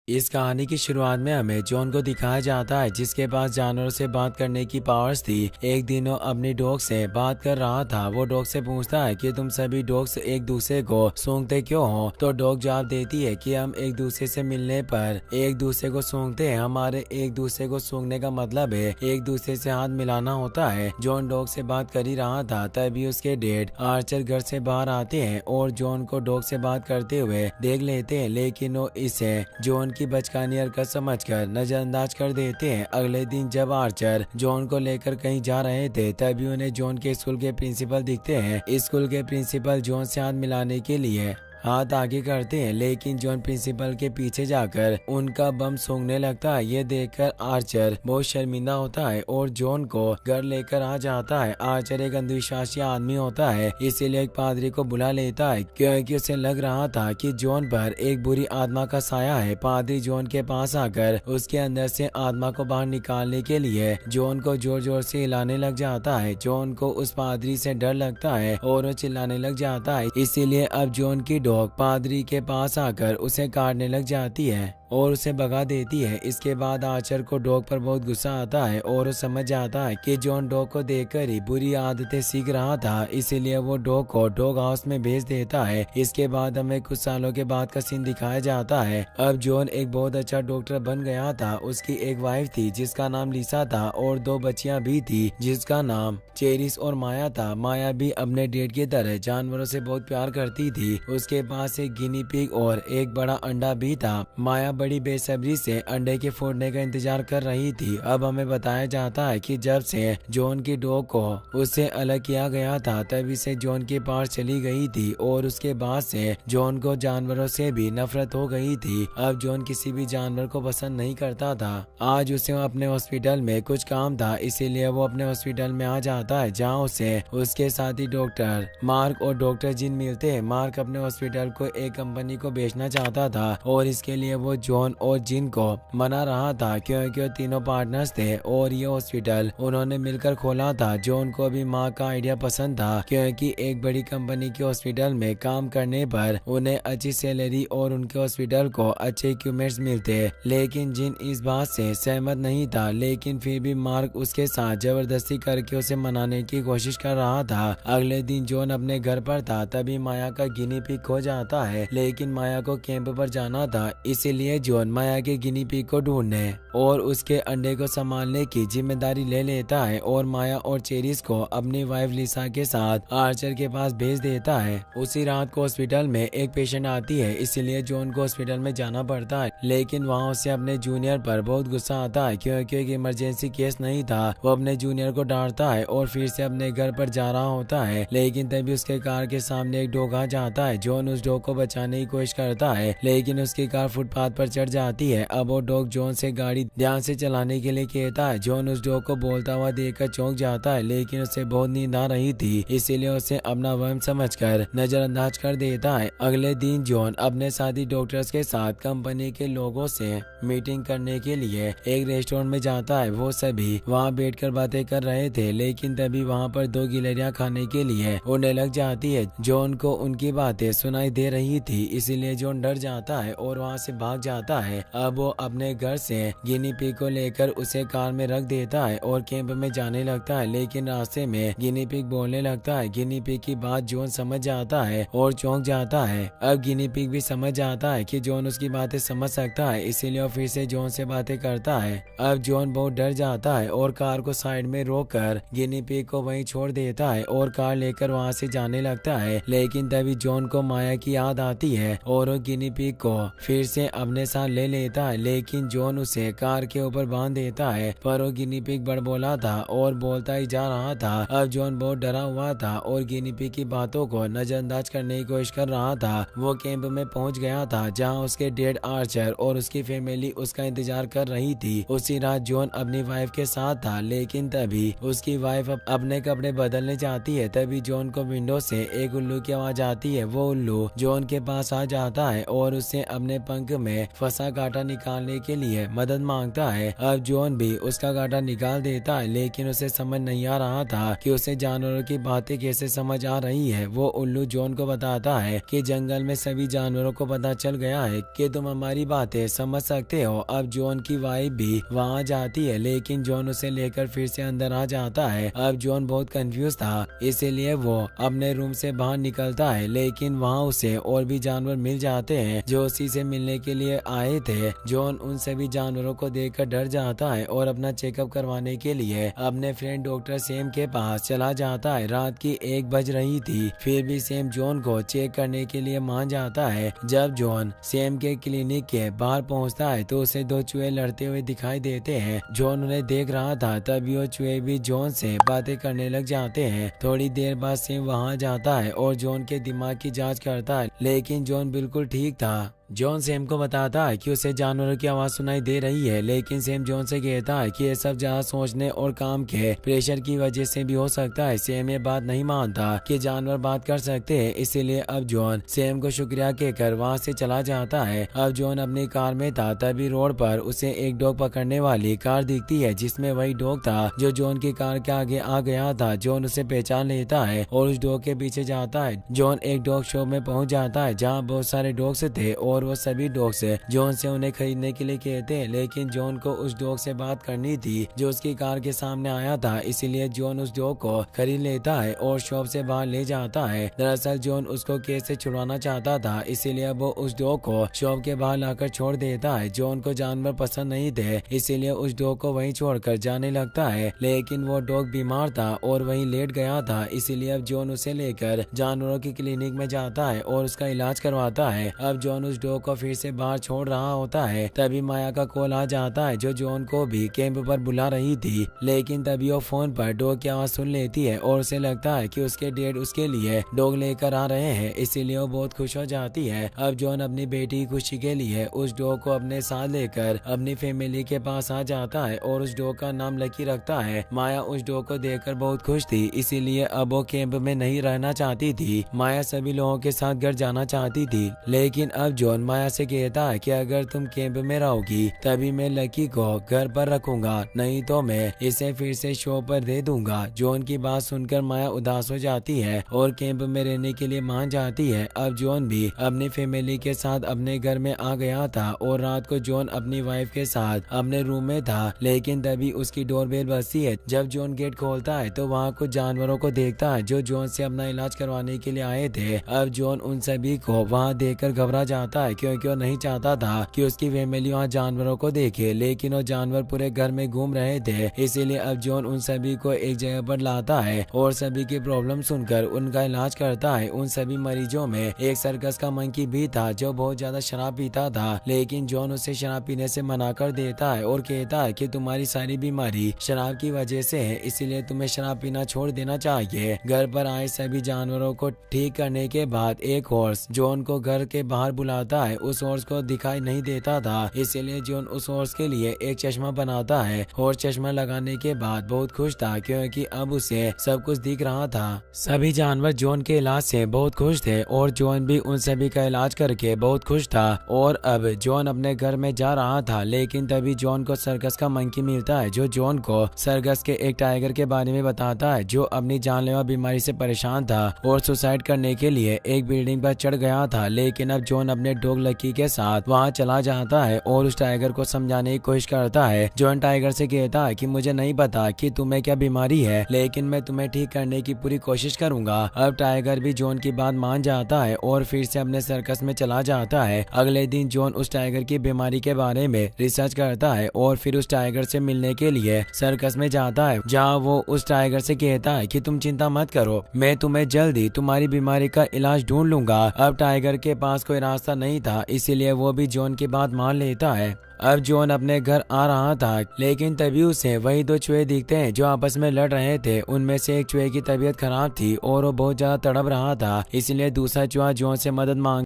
इस कहानी की शुरुआत में हमें जॉन को दिखाया जाता है जिसके पास जानवरों से बात करने की पावर्स थी। एक दिन वो अपनी डॉग से बात कर रहा था। वो डॉग से पूछता है कि तुम सभी डॉग्स एक दूसरे को सूंघते क्यों हो। तो डॉग जवाब देती है कि हम एक दूसरे से मिलने पर एक दूसरे को सूंघते हैं। हमारे एक दूसरे को सूंघने का मतलब है एक दूसरे से हाथ मिलाना होता है। जॉन डॉग से बात कर ही रहा था तभी उसके डैड आर्चर घर से बाहर आते हैं और जॉन को डॉग से बात करते हुए देख लेते हैं, लेकिन वो इसे जॉन की बचकानी हरकत समझकर नजरअंदाज कर देते हैं। अगले दिन जब आर्चर जॉन को लेकर कहीं जा रहे थे तभी उन्हें जॉन के स्कूल के प्रिंसिपल दिखते हैं। स्कूल के प्रिंसिपल जॉन से हाथ मिलाने के लिए हाथ आगे करते हैं, लेकिन जॉन प्रिंसिपल के पीछे जाकर उनका बम सूंघने लगता है। ये देखकर आर्चर बहुत शर्मिंदा होता है और जॉन को घर लेकर आ जाता है। आर्चर एक अंधविश्वासी आदमी होता है, इसीलिए एक पादरी को बुला लेता है क्योंकि उसे लग रहा था कि जॉन पर एक बुरी आत्मा का साया है। पादरी जॉन के पास आकर उसके अंदर से आत्मा को बाहर निकालने के लिए जॉन को जोर जोर से हिलाने लग जाता है। जॉन को उस पादरी से डर लगता है और वो चिल्लाने लग जाता है, इसीलिए अब जॉन की डॉग पादरी के पास आकर उसे काटने लग जाती है और उसे भगा देती है। इसके बाद आर्चर को डॉग पर बहुत गुस्सा आता है और वो समझ जाता है कि जॉन डॉग को देखकर ही बुरी आदतें सीख रहा था, इसीलिए वो डॉग को डॉग हाउस में भेज देता है। इसके बाद हमें कुछ सालों के बाद का सीन दिखाया जाता है। अब जॉन एक बहुत अच्छा डॉक्टर बन गया था। उसकी एक वाइफ थी जिसका नाम लिसा था और दो बच्चियां भी थी जिसका नाम चेरिस और माया था। माया भी अपने डेड की तरह जानवरों से बहुत प्यार करती थी। उसके पास एक गिनी पिग और एक बड़ा अंडा भी था। माया बड़ी बेसब्री से अंडे के फूटने का इंतजार कर रही थी। अब हमें बताया जाता है कि जब से जॉन की डॉग को उससे अलग किया गया था तभी से जॉन की पार चली गई थी और उसके बाद से जॉन को जानवरों से भी नफरत हो गई थी। अब जॉन किसी भी जानवर को पसंद नहीं करता था। आज उसे अपने हॉस्पिटल में कुछ काम था, इसीलिए वो अपने हॉस्पिटल में आ जाता है जहाँ उसे उसके साथी डॉक्टर मार्क और डॉक्टर जिन मिलते हैं। मार्क अपने हॉस्पिटल को एक कंपनी को बेचना चाहता था और इसके लिए वो जॉन और जिन को मना रहा था क्योंकि वो तीनों पार्टनर्स थे और ये हॉस्पिटल उन्होंने मिलकर खोला था। जॉन को भी मार्क का आइडिया पसंद था क्योंकि एक बड़ी कंपनी के हॉस्पिटल में काम करने पर उन्हें अच्छी सैलरी और उनके हॉस्पिटल को अच्छे इक्विपमेंट्स मिलते, लेकिन जिन इस बात से सहमत नहीं था। लेकिन फिर भी मार्क उसके साथ जबरदस्ती करके उसे मनाने की कोशिश कर रहा था। अगले दिन जॉन अपने घर पर था तभी माया का गिनी पिग खो जाता है, लेकिन माया को कैंप पर जाना था, इसीलिए जॉन माया के गिनी पिग को ढूंढने और उसके अंडे को संभालने की जिम्मेदारी ले लेता है और माया और चेरिस को अपनी वाइफ लिसा के साथ आर्चर के पास भेज देता है। उसी रात को हॉस्पिटल में एक पेशेंट आती है, इसीलिए जॉन को हॉस्पिटल में जाना पड़ता है, लेकिन वहाँ उसे अपने जूनियर पर बहुत गुस्सा आता है क्योंकि एक इमरजेंसी केस नहीं था। वो अपने जूनियर को डांटता है और फिर से अपने घर पर जा रहा होता है, लेकिन तभी उसके कार के सामने एक डॉग आ जाता है। जॉन उस डॉग को बचाने की कोशिश करता है, लेकिन उसकी कार फुटपाथ पर चढ़ जाती है। अब वो डॉग जॉन से गाड़ी ध्यान से चलाने के लिए कहता है। जॉन उस डॉग को बोलता हुआ देखकर चौंक जाता है, लेकिन उसे बहुत नींद आ रही थी, इसीलिए उसे अपना वहम समझकर नजरअंदाज कर देता है। अगले दिन जॉन अपने साथी डॉक्टर्स के साथ कंपनी के लोगों से मीटिंग करने के लिए एक रेस्टोरेंट में जाता है। वो सभी वहाँ बैठकर बातें कर रहे थे, लेकिन तभी वहाँ पर दो गिलहरियां खाने के लिए उड़ने लग जाती है। जॉन को उनकी बातें सुनाई दे रही थी, इसीलिए जॉन डर जाता है और वहाँ से भाग जाता है। अब वो अपने घर से गिनी पिग को लेकर उसे कार में रख देता है और कैंप में जाने लगता है, लेकिन रास्ते में गिनी पिग बोलने लगता है। गिनी पिग की बात जॉन समझ जाता है और चौंक जाता है। अब गिनी पिग भी समझ जाता है कि जॉन उसकी बातें समझ सकता है, इसीलिए वो फिर से जॉन से बातें करता है। अब जॉन बहुत डर जाता है और कार को साइड में रोककर गिनी पिग को वहीं छोड़ देता है और कार लेकर वहाँ से जाने लगता है। लेकिन तभी जॉन को माया की याद आती है और वो गिनी पिग को फिर से अपने साथ ले लेता है, लेकिन जॉन उसे कार के ऊपर बांध देता है, पर वो गिनी पिग बड़बोला था और बोलता ही जा रहा था। अब जॉन बहुत डरा हुआ था और गिनी पिग की बातों को नजरअंदाज करने की कोशिश कर रहा था। वो कैंप में पहुंच गया था जहां उसके डेड आर्चर और उसकी फैमिली उसका इंतजार कर रही थी। उसी रात जॉन अपनी वाइफ के साथ था, लेकिन तभी उसकी वाइफ अपने कपड़े बदलने जाती है। तभी जॉन को विंडो से एक उल्लू की आवाज आती है। वो उल्लू जॉन के पास आ जाता है और उसे अपने पंख में फंसा कांटा निकालने के लिए मदद मांगता है। अब जॉन भी उसका कांटा निकाल देता है, लेकिन उसे समझ नहीं आ रहा था कि उसे जानवरों की बातें कैसे समझ आ रही है। वो उल्लू जॉन को बताता है कि जंगल में सभी जानवरों को पता चल गया है कि तुम हमारी बातें समझ सकते हो। अब जॉन की वाइफ भी वहाँ जाती है, लेकिन जॉन उसे लेकर फिर से अंदर आ जाता है। अब जॉन बहुत कंफ्यूज था, इसीलिए वो अपने रूम से बाहर निकलता है, लेकिन वहाँ उसे और भी जानवर मिल जाते हैं जो उसी से मिलने के लिए आए थे। जॉन उन सभी जानवरों को देखकर डर जाता है और अपना चेकअप करवाने के लिए अपने फ्रेंड डॉक्टर सैम के पास चला जाता है। रात की 1 बज रही थी, फिर भी सैम जॉन को चेक करने के लिए मान जाता है। जब जॉन सैम के क्लिनिक के बाहर पहुंचता है तो उसे 2 चूहे लड़ते हुए दिखाई देते हैं। जॉन उन्हें देख रहा था, तभी वो चूहे भी जॉन से बातें करने लग जाते हैं। थोड़ी देर बाद सैम वहां जाता है और जॉन के दिमाग की जांच करता है, लेकिन जॉन बिल्कुल ठीक था। जॉन सैम को बताता है कि उसे जानवरों की आवाज सुनाई दे रही है, लेकिन सैम जॉन से कहता है कि ये सब ज्यादा सोचने और काम के प्रेशर की वजह से भी हो सकता है। सैम ये बात नहीं मानता कि जानवर बात कर सकते हैं, इसीलिए अब जॉन सैम को शुक्रिया कहकर वहां से चला जाता है। अब जॉन अपनी कार में था, तभी रोड पर उसे एक डॉग पकड़ने वाली कार दिखती है, जिसमें वही डॉग था जो जॉन की कार के आगे आ गया था। जॉन उसे पहचान लेता है और उस डॉग के पीछे जाता है। जॉन एक डॉग शॉप में पहुंच जाता है जहाँ बहुत सारे डॉग्स थे और वो सभी डॉग्स जॉन से उन्हें खरीदने के लिए कहते हैं, लेकिन जॉन को उस डॉग से बात करनी थी जो उसकी कार के सामने आया था, इसीलिए जॉन उस डॉग को खरीद लेता है और शॉप से बाहर ले जाता है। दरअसल जॉन उसको केस से छुड़वाना चाहता था, इसीलिए वो उस डॉग को शॉप के बाहर लाकर छोड़ देता है। जॉन को जानवर पसंद नहीं थे, इसीलिए उस डॉग को वहीं छोड़कर जाने लगता है, लेकिन वो डॉग बीमार था और वहीं लेट गया था, इसीलिए अब जॉन उसे लेकर जानवरों की क्लिनिक में जाता है और उसका इलाज करवाता है। अब जॉन उस डॉग को फिर से बाहर छोड़ रहा होता है, तभी माया का कॉल आ जाता है जो जॉन को भी कैंप पर बुला रही थी, लेकिन तभी वो फोन पर डॉग की आवाज सुन लेती है और उसे लगता है कि उसके डैड उसके लिए डॉग लेकर आ रहे हैं, इसीलिए वो बहुत खुश हो जाती है। अब जॉन अपनी बेटी की खुशी के लिए उस डॉग को अपने साथ लेकर अपनी फैमिली के पास आ जाता है और उस डॉग का नाम लकी रखता है। माया उस डॉग को देखकर बहुत खुश थी, इसीलिए अब वो कैंप में नहीं रहना चाहती थी। माया सभी लोगों के साथ घर जाना चाहती थी, लेकिन अब जॉन माया से कहता है कि अगर तुम कैंप में रहोगी तभी मैं लकी को घर पर रखूंगा, नहीं तो मैं इसे फिर से शो पर दे दूंगा। जॉन की बात सुनकर माया उदास हो जाती है और कैंप में रहने के लिए मान जाती है। अब जॉन भी अपनी फैमिली के साथ अपने घर में आ गया था और रात को जॉन अपनी वाइफ के साथ अपने रूम में था, लेकिन तभी उसकी डोरबेल बजती है। जब जॉन गेट खोलता है तो वहाँ कुछ जानवरों को देखता है जो जॉन से अपना इलाज करवाने के लिए आए थे। अब जॉन उन सभी को वहाँ देखकर घबरा जाता है, क्योंकि वो नहीं चाहता था कि उसकी फैमिली वहाँ जानवरों को देखे, लेकिन वो जानवर पूरे घर में घूम रहे थे, इसीलिए अब जॉन उन सभी को एक जगह पर लाता है और सभी की प्रॉब्लम सुनकर उनका इलाज करता है। उन सभी मरीजों में एक सर्कस का मंकी भी था जो बहुत ज्यादा शराब पीता था, लेकिन जॉन उसे शराब पीने से मना कर देता है और कहता है कि तुम्हारी सारी बीमारी शराब की वजह से है, इसीलिए तुम्हें शराब पीना छोड़ देना चाहिए। घर पर आए सभी जानवरों को ठीक करने के बाद एक हॉर्स जॉन को घर के बाहर बुलाता है। उस हॉर्स को दिखाई नहीं देता था, इसीलिए जॉन उस हॉर्स के लिए एक चश्मा बनाता है। हॉर्स चश्मा लगाने के बाद बहुत खुश था, क्योंकि अब उसे सब कुछ दिख रहा था। सभी जानवर जॉन के इलाज से बहुत खुश थे और जॉन भी उन सभी का इलाज करके बहुत खुश था। और अब जॉन अपने घर में जा रहा था, लेकिन तभी जॉन को सर्कस का मंकी मिलता है जो जॉन को सर्कस के एक टाइगर के बारे में बताता है जो अपनी जानलेवा बीमारी से परेशान था और सुसाइड करने के लिए एक बिल्डिंग पर चढ़ गया था। लेकिन अब जॉन अपने डॉग लकी के साथ वहां चला जाता है और उस टाइगर को समझाने की कोशिश करता है। जॉन टाइगर से कहता है कि मुझे नहीं पता कि तुम्हें क्या बीमारी है, लेकिन मैं तुम्हें ठीक करने की पूरी कोशिश करूंगा। अब टाइगर भी जॉन की बात मान जाता है और फिर से अपने सर्कस में चला जाता है। अगले दिन जॉन उस टाइगर की बीमारी के बारे में रिसर्च करता है और फिर उस टाइगर से मिलने के लिए सर्कस में जाता है, जहाँ वो उस टाइगर से कहता है कि तुम चिंता मत करो, मैं तुम्हें जल्दी तुम्हारी बीमारी का इलाज ढूंढ लूंगा। अब टाइगर के पास कोई रास्ता नहीं था, इसीलिए वो भी जॉन की बात मान लेता है। अब जॉन अपने घर आ रहा था, लेकिन तभी उसे वही 2 चूहे दिखते हैं जो आपस में लड़ रहे थे। उनमें से एक चूहे की तबीयत खराब थी और वो बहुत ज्यादा तड़प रहा था, इसलिए दूसरा चूहा जॉन से मदद मांग